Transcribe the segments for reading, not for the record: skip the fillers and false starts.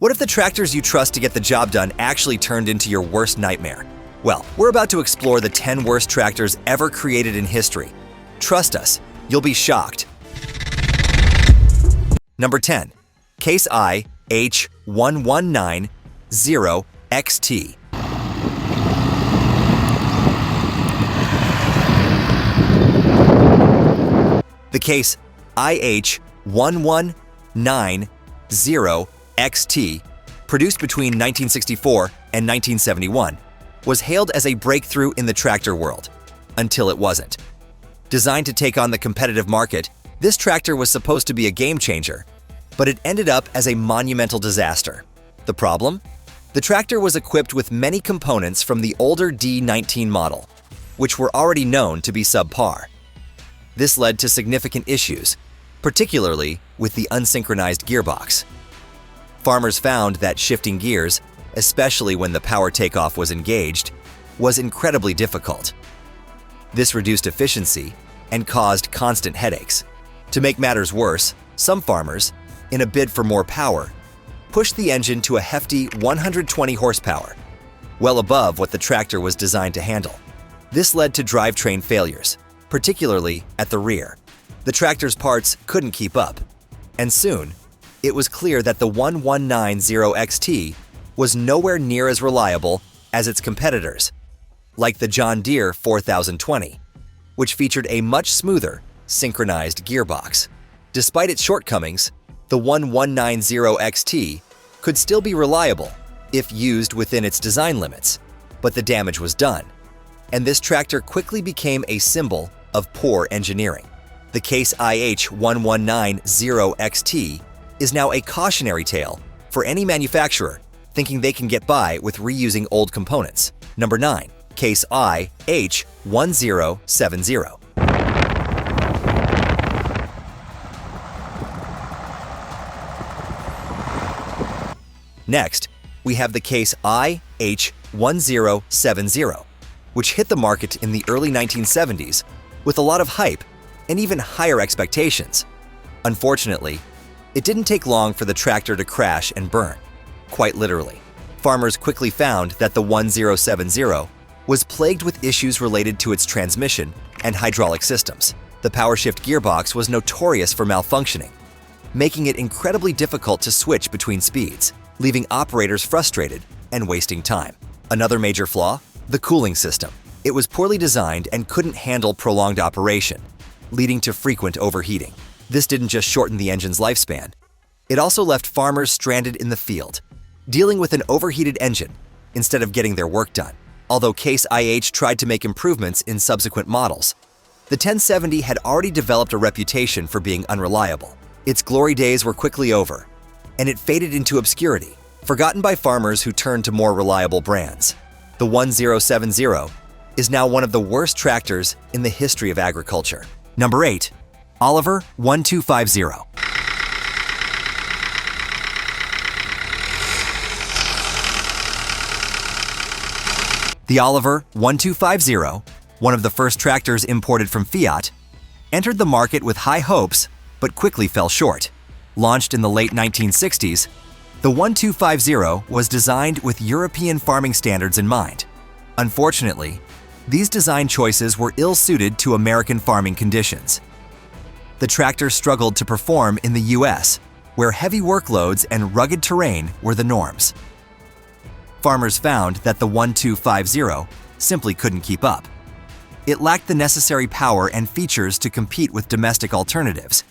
What if the tractors you trust to get the job done actually turned into your worst nightmare? Well, we're about to explore the 10 worst tractors ever created in history. Trust us, you'll be shocked. Number 10. Case I H1190XT. The case IH1190XT, produced between 1964 and 1971, was hailed as a breakthrough in the tractor world, until it wasn't. Designed to take on the competitive market, this tractor was supposed to be a game changer, but it ended up as a monumental disaster. The problem? The tractor was equipped with many components from the older D19 model, which were already known to be subpar. This led to significant issues, particularly with the unsynchronized gearbox. Farmers found that shifting gears, especially when the power takeoff was engaged, was incredibly difficult. This reduced efficiency and caused constant headaches. To make matters worse, some farmers, in a bid for more power, pushed the engine to a hefty 120 horsepower, well above what the tractor was designed to handle. This led to drivetrain failures, particularly at the rear. The tractor's parts couldn't keep up, and soon, it was clear that the 1190XT was nowhere near as reliable as its competitors, like the John Deere 4020, which featured a much smoother, synchronized gearbox. Despite its shortcomings, the 1190XT could still be reliable if used within its design limits, but the damage was done, and this tractor quickly became a symbol of poor engineering. The case IH1190XT is now a cautionary tale for any manufacturer thinking they can get by with reusing old components. Number 9. Case IH1070. Next, we have the case IH1070, which hit the market in the early 1970s with a lot of hype and even higher expectations. Unfortunately, it didn't take long for the tractor to crash and burn, quite literally. Farmers quickly found that the 1070 was plagued with issues related to its transmission and hydraulic systems. The power shift gearbox was notorious for malfunctioning, making it incredibly difficult to switch between speeds, leaving operators frustrated and wasting time. Another major flaw? The cooling system. It was poorly designed and couldn't handle prolonged operation, leading to frequent overheating. This didn't just shorten the engine's lifespan, it also left farmers stranded in the field, dealing with an overheated engine instead of getting their work done. Although Case IH tried to make improvements in subsequent models, the 1070 had already developed a reputation for being unreliable. Its glory days were quickly over, and it faded into obscurity, forgotten by farmers who turned to more reliable brands. The 1070 is now one of the worst tractors in the history of agriculture. Number 8. Oliver 1250. The Oliver 1250, one of the first tractors imported from Fiat, entered the market with high hopes but quickly fell short. Launched in the late 1960s, the 1250 was designed with European farming standards in mind. Unfortunately, these design choices were ill-suited to American farming conditions. The tractor struggled to perform in the US, where heavy workloads and rugged terrain were the norms. Farmers found that the 1250 simply couldn't keep up. It lacked the necessary power and features to compete with domestic alternatives,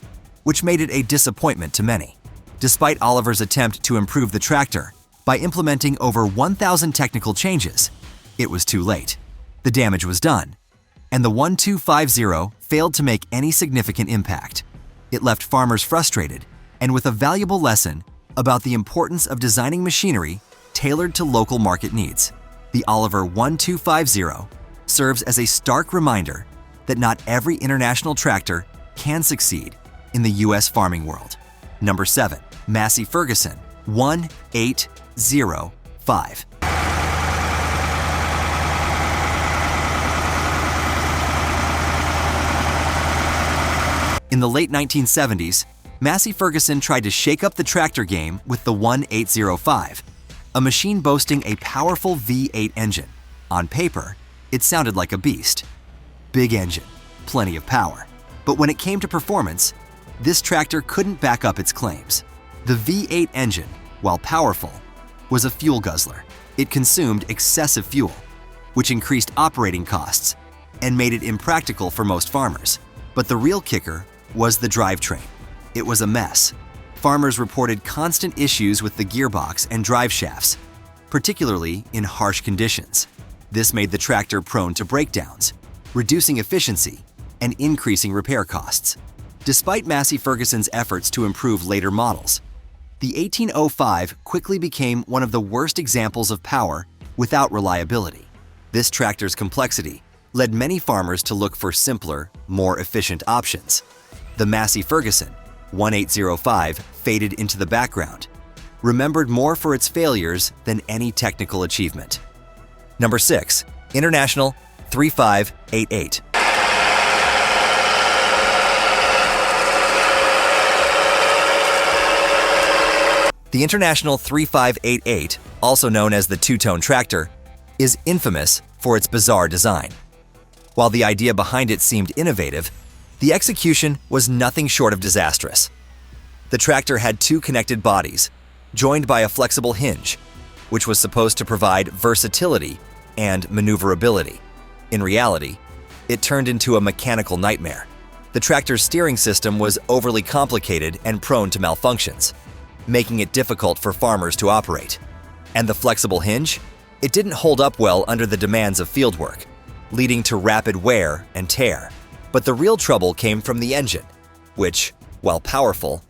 which made it a disappointment to many. Despite Oliver's attempt to improve the tractor by implementing over 1,000 technical changes, it was too late. The damage was done, and the 1250 failed to make any significant impact. It left farmers frustrated and with a valuable lesson about the importance of designing machinery tailored to local market needs. The Oliver 1250 serves as a stark reminder that not every international tractor can succeed in the US farming world. Number 7. Massey Ferguson 1805. In the late 1970s, Massey Ferguson tried to shake up the tractor game with the 1805, a machine boasting a powerful V8 engine. On paper, it sounded like a beast. Big engine, plenty of power. But when it came to performance, this tractor couldn't back up its claims. The V8 engine, while powerful, was a fuel guzzler. It consumed excessive fuel, which increased operating costs and made it impractical for most farmers. But the real kicker was the drivetrain. It was a mess. Farmers reported constant issues with the gearbox and drive shafts, particularly in harsh conditions. This made the tractor prone to breakdowns, reducing efficiency and increasing repair costs. Despite Massey Ferguson's efforts to improve later models, the 1805 quickly became one of the worst examples of power without reliability. This tractor's complexity led many farmers to look for simpler, more efficient options. The Massey Ferguson 1805 faded into the background, remembered more for its failures than any technical achievement. Number 6. International 3588. The International 3588, also known as the two-tone tractor, is infamous for its bizarre design. While the idea behind it seemed innovative, the execution was nothing short of disastrous. The tractor had two connected bodies, joined by a flexible hinge, which was supposed to provide versatility and maneuverability. In reality, it turned into a mechanical nightmare. The tractor's steering system was overly complicated and prone to malfunctions, making it difficult for farmers to operate. And the flexible hinge? It didn't hold up well under the demands of fieldwork, leading to rapid wear and tear. But the real trouble came from the engine, which, while powerful,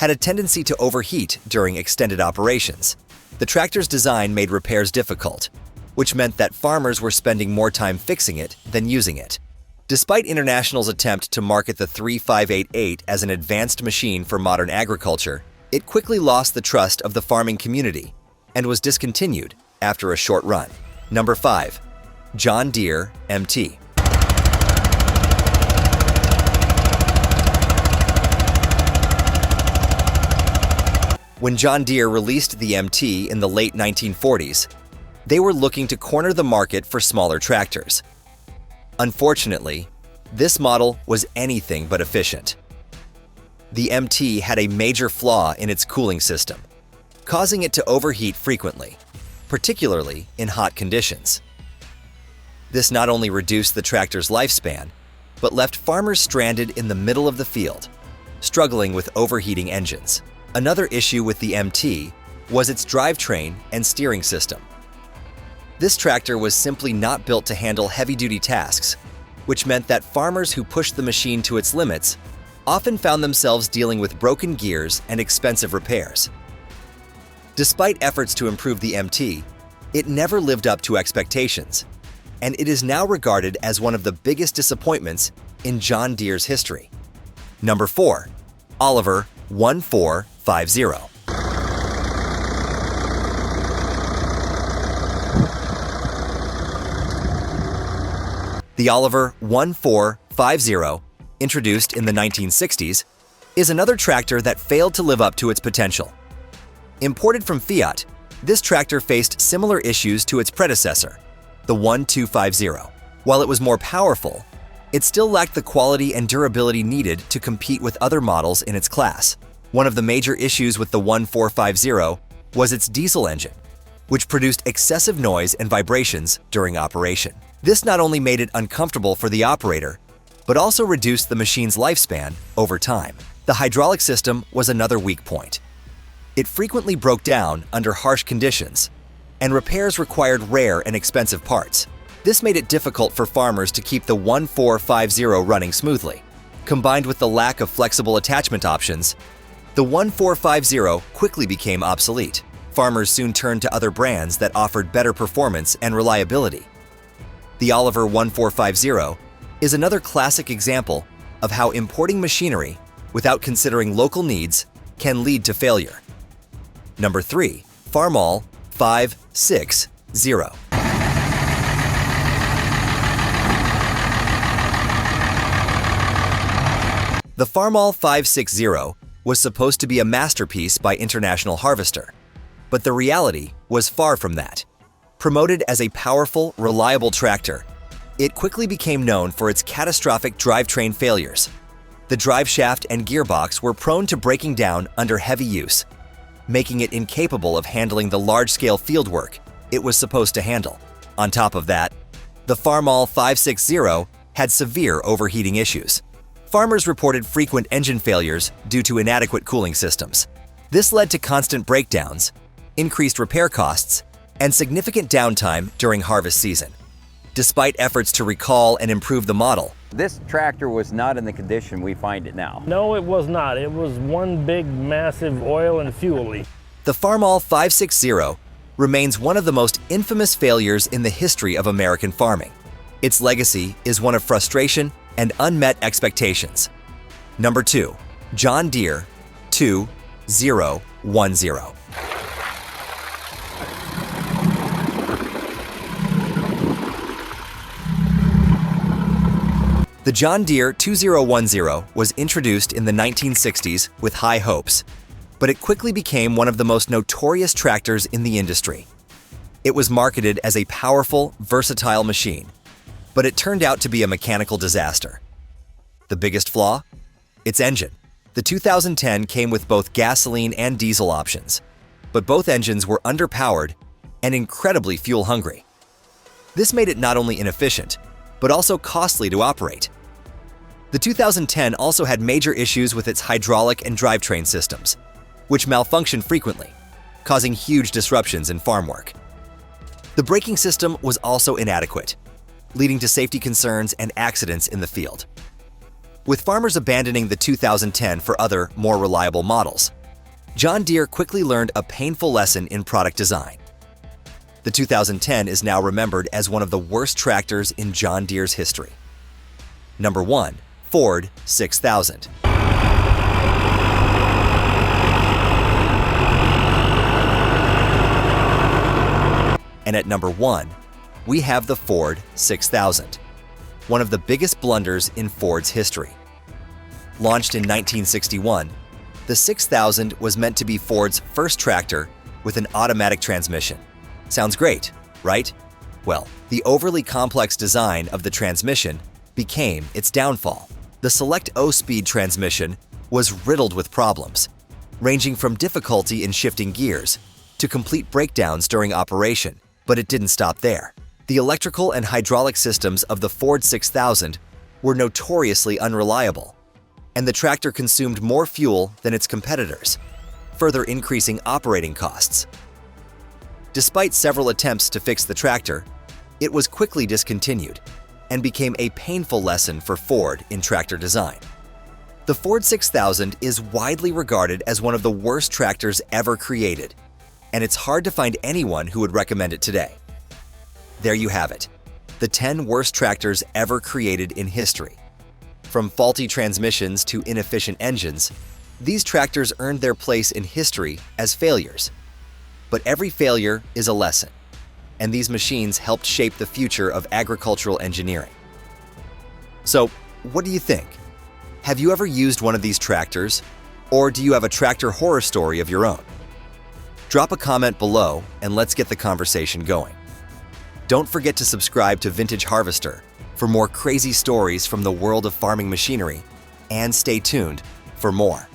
had a tendency to overheat during extended operations. The tractor's design made repairs difficult, which meant that farmers were spending more time fixing it than using it. Despite International's attempt to market the 3588 as an advanced machine for modern agriculture, it quickly lost the trust of the farming community and was discontinued after a short run. Number 5. John Deere MT. When John Deere released the MT in the late 1940s, they were looking to corner the market for smaller tractors. Unfortunately, this model was anything but efficient. The MT had a major flaw in its cooling system, causing it to overheat frequently, particularly in hot conditions. This not only reduced the tractor's lifespan, but left farmers stranded in the middle of the field, struggling with overheating engines. Another issue with the MT was its drivetrain and steering system. This tractor was simply not built to handle heavy-duty tasks, which meant that farmers who pushed the machine to its limits often found themselves dealing with broken gears and expensive repairs. Despite efforts to improve the MT, it never lived up to expectations, and it is now regarded as one of the biggest disappointments in John Deere's history. Number 4. Oliver 1450. The Oliver 1450, introduced in the 1960s, is another tractor that failed to live up to its potential. Imported from Fiat, this tractor faced similar issues to its predecessor, the 1250. While it was more powerful, it still lacked the quality and durability needed to compete with other models in its class. One of the major issues with the 1450 was its diesel engine, which produced excessive noise and vibrations during operation. This not only made it uncomfortable for the operator, but also reduced the machine's lifespan over time. The hydraulic system was another weak point. It frequently broke down under harsh conditions, and repairs required rare and expensive parts. This made it difficult for farmers to keep the 1450 running smoothly. Combined with the lack of flexible attachment options, the 1450 quickly became obsolete. Farmers soon turned to other brands that offered better performance and reliability. The Oliver 1450 is another classic example of how importing machinery without considering local needs can lead to failure. Number 3. Farmall 560. The Farmall 560 was supposed to be a masterpiece by International Harvester, but the reality was far from that. Promoted as a powerful, reliable tractor, it quickly became known for its catastrophic drivetrain failures. The drive shaft and gearbox were prone to breaking down under heavy use, making it incapable of handling the large-scale fieldwork it was supposed to handle. On top of that, the Farmall 560 had severe overheating issues. Farmers reported frequent engine failures due to inadequate cooling systems. This led to constant breakdowns, increased repair costs, and significant downtime during harvest season. Despite efforts to recall and improve the model, this tractor was not in the condition we find it now. No, it was not. It was one big, massive oil and fuel leak. The Farmall 560 remains one of the most infamous failures in the history of American farming. Its legacy is one of frustration and unmet expectations. Number 2. John Deere 2010. The John Deere 2010 was introduced in the 1960s with high hopes, but it quickly became one of the most notorious tractors in the industry. It was marketed as a powerful, versatile machine, but it turned out to be a mechanical disaster. The biggest flaw? Its engine. The 2010 came with both gasoline and diesel options, but both engines were underpowered and incredibly fuel-hungry. This made it not only inefficient, but also costly to operate. The 2010 also had major issues with its hydraulic and drivetrain systems, which malfunctioned frequently, causing huge disruptions in farm work. The braking system was also inadequate, leading to safety concerns and accidents in the field. With farmers abandoning the 2010 for other, more reliable models, John Deere quickly learned a painful lesson in product design. The 2010 is now remembered as one of the worst tractors in John Deere's history. Number 1. Ford 6000. And at number 1, we have the Ford 6000, one of the biggest blunders in Ford's history. Launched in 1961, the 6000 was meant to be Ford's first tractor with an automatic transmission. Sounds great, right? Well, the overly complex design of the transmission became its downfall. The Select O-Speed transmission was riddled with problems, ranging from difficulty in shifting gears to complete breakdowns during operation, but it didn't stop there. The electrical and hydraulic systems of the Ford 6000 were notoriously unreliable, and the tractor consumed more fuel than its competitors, further increasing operating costs. Despite several attempts to fix the tractor, it was quickly discontinued and became a painful lesson for Ford in tractor design. The Ford 6000 is widely regarded as one of the worst tractors ever created, and it's hard to find anyone who would recommend it today. There you have it, the 10 worst tractors ever created in history. From faulty transmissions to inefficient engines, these tractors earned their place in history as failures. But every failure is a lesson, and these machines helped shape the future of agricultural engineering. So, what do you think? Have you ever used one of these tractors, or do you have a tractor horror story of your own? Drop a comment below and let's get the conversation going. Don't forget to subscribe to Vintage Harvester for more crazy stories from the world of farming machinery, and stay tuned for more.